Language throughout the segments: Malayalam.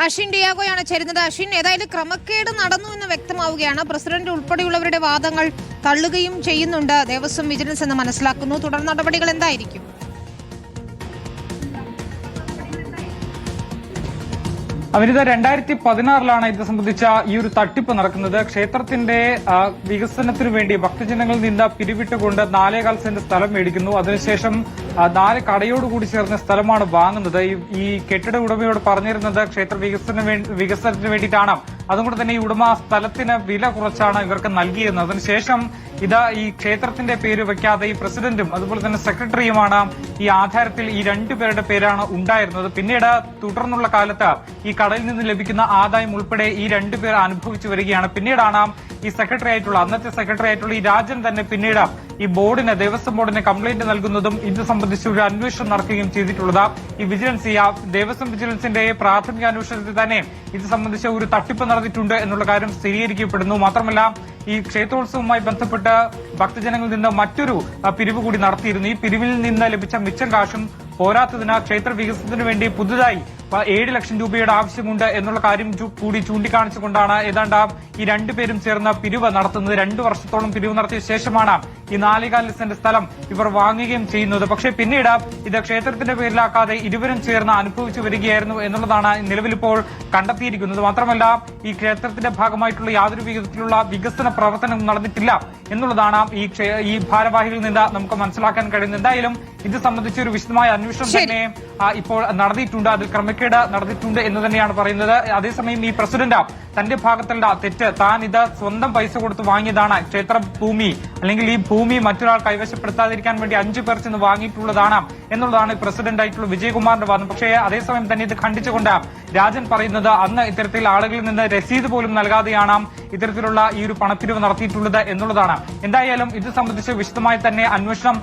അശ്വിൻ ഡിയാഗോയാണ് ചേരുന്നത്. അശ്വിൻ, ഏതായാലും ക്രമക്കേട് നടന്നു എന്ന് വ്യക്തമാവുകയാണ്. പ്രസിഡന്റ് ഉൾപ്പെടെയുള്ളവരുടെ വാദങ്ങൾ തള്ളുകയും ചെയ്യുന്നുണ്ട് ദേവസ്വം വിജിലൻസ് എന്ന് മനസ്സിലാക്കുന്നു. തുടർ നടപടികൾ എന്തായിരിക്കും? അവിനിത 2016 ഇത് സംബന്ധിച്ച ഈ ഒരു തട്ടിപ്പ് നടക്കുന്നത്. ക്ഷേത്രത്തിന്റെ വികസനത്തിനു വേണ്ടി ഭക്തജനങ്ങളിൽ നിന്ന് പിരിവിട്ടുകൊണ്ട് 4.25 സെന്റ് സ്ഥലം മേടിക്കുന്നു. അതിനുശേഷം 4 കടയോടുകൂടി ചേർന്ന സ്ഥലമാണ് വാങ്ങുന്നത്. ഈ കെട്ടിട ഉടമയോട് പറഞ്ഞിരുന്നത് ക്ഷേത്ര വികസനത്തിന് വേണ്ടിയിട്ടാണ്. അതുകൊണ്ട് തന്നെ ഈ ഉടമ സ്ഥലത്തിന് വില കുറച്ചാണ് ഇവർക്ക് നൽകിയിരുന്നത്. അതിനുശേഷം ഈ ക്ഷേത്രത്തിന്റെ പേര് വയ്ക്കാതെ ഈ പ്രസിഡന്റും അതുപോലെ തന്നെ സെക്രട്ടറിയുമാണ് ഈ ആധാരത്തിൽ ഈ 2 പേരുടെ പേരാണ് ഉണ്ടായിരുന്നത്. പിന്നീട് തുടർന്നുള്ള കാലത്ത് ഈ കടയിൽ നിന്ന് ലഭിക്കുന്ന ആദായം ഉൾപ്പെടെ ഈ 2 പേർ അനുഭവിച്ചു വരികയാണ്. പിന്നീടാണ് ഈ അന്നത്തെ സെക്രട്ടറി ആയിട്ടുള്ള ഈ രാജൻ തന്നെ പിന്നീട് ഈ ദേവസ്വം ബോർഡിന് കംപ്ലൈന്റ് നൽകുന്നതും ഇത് സംബന്ധിച്ച് ഒരു അന്വേഷണം നടക്കുകയും ചെയ്തിട്ടുള്ളത്. ഈ ദേവസ്വം വിജിലൻസിന്റെ പ്രാഥമിക അന്വേഷണത്തിൽ തന്നെ ഇത് സംബന്ധിച്ച ഒരു തട്ടിപ്പ് നടന്നിട്ടുണ്ട് എന്നുള്ള കാര്യം സ്ഥിരീകരിക്കപ്പെടുന്നു. മാത്രമല്ല ഈ ക്ഷേത്രോത്സവവുമായി ബന്ധപ്പെട്ട് ഭക്തജനങ്ങളിൽ നിന്ന് മറ്റൊരു പിരിവ് കൂടി നടത്തിയിരുന്നു. ഈ പിരിവിൽ നിന്ന് ലഭിച്ച മിച്ചം കാശും പോരാത്തതിന് ക്ഷേത്ര വികസനത്തിന് വേണ്ടി പുതുതായി 7 ലക്ഷം രൂപയുടെ ആവശ്യമുണ്ട് എന്നുള്ള കാര്യം കൂടി ചൂണ്ടിക്കാണിച്ചുകൊണ്ടാണ് ഏതാണ്ട് ഈ 2 പേരും ചേർന്ന് പിരിവ് നടത്തുന്നത്. 2 വർഷത്തോളം പിരിവ് നടത്തിയ ശേഷമാണ് ഈ 4.25 സെന്റ് സ്ഥലം ഇവർ വാങ്ങുകയും ചെയ്യുന്നത്. പക്ഷേ പിന്നീട് ഇത് ക്ഷേത്രത്തിന്റെ പേരിലാക്കാതെ ഇരുവരും ചേർന്ന് അനുഭവിച്ചു വരികയായിരുന്നു എന്നുള്ളതാണ് നിലവിലിപ്പോൾ കണ്ടെത്തിയിരിക്കുന്നത്. മാത്രമല്ല ഈ ക്ഷേത്രത്തിന്റെ ഭാഗമായിട്ടുള്ള യാതൊരു വിധത്തിലുള്ള വികസന പ്രവർത്തനം നടന്നിട്ടില്ല എന്നുള്ളതാണ് ഈ ഭാരവാഹികളിൽ നിന്ന് നമുക്ക് മനസ്സിലാക്കാൻ കഴിയുന്നത്. എന്തായാലും ഇത് സംബന്ധിച്ച് ഒരു വിശദമായ അന്വേഷണം തന്നെ ഇപ്പോൾ നടന്നിട്ടുണ്ട്. അതിൽ ക്രമക്കേട് നടന്നിട്ടുണ്ട് എന്ന് തന്നെയാണ് പറയുന്നത്. അതേസമയം ഈ പ്രസിഡന്റ് തന്റെ ഭാഗത്തുള്ള തെറ്റ്, താൻ ഇത് സ്വന്തം പൈസ കൊടുത്ത് വാങ്ങിയതാണ്, ക്ഷേത്ര ഭൂമി അല്ലെങ്കിൽ ഈ ഭൂമി മറ്റൊരാൾ കൈവശപ്പെടുത്താതിരിക്കാൻ വേണ്ടി 5 പേർ ചെന്ന് വാങ്ങിയിട്ടുള്ളതാണ് എന്നുള്ളതാണ് പ്രസിഡന്റ് ആയിട്ടുള്ള വിജയകുമാറിന്റെ വാദം. പക്ഷേ അതേസമയം തന്നെ ഇത് ഖണ്ഡിച്ചുകൊണ്ട് രാജൻ പറയുന്നത് അന്ന് ഇത്തരത്തിൽ ആളുകളിൽ നിന്ന് രസീത് പോലും നൽകാതെയാണ് ഇത്തരത്തിലുള്ള ഈ ഒരു പണപ്പിരിവ് നടത്തിയിട്ടുള്ളത് എന്നുള്ളതാണ്. എന്തായാലും ഇത് സംബന്ധിച്ച് വിശദമായി തന്നെ അന്വേഷണം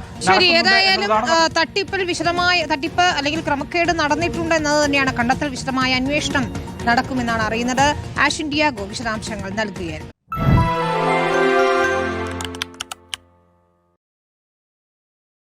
തട്ടിപ്പ് അല്ലെങ്കിൽ ക്രമക്കേട് നടന്നിട്ടുണ്ട് എന്നത് തന്നെയാണ് കണ്ടെത്തൽ. വിശദമായ അന്വേഷണം നടക്കുമെന്നാണ് അറിയുന്നത്. അശ്വിൻ ഡിയാഗോ വിശദാംശങ്ങൾ നൽകുകയായിരുന്നു.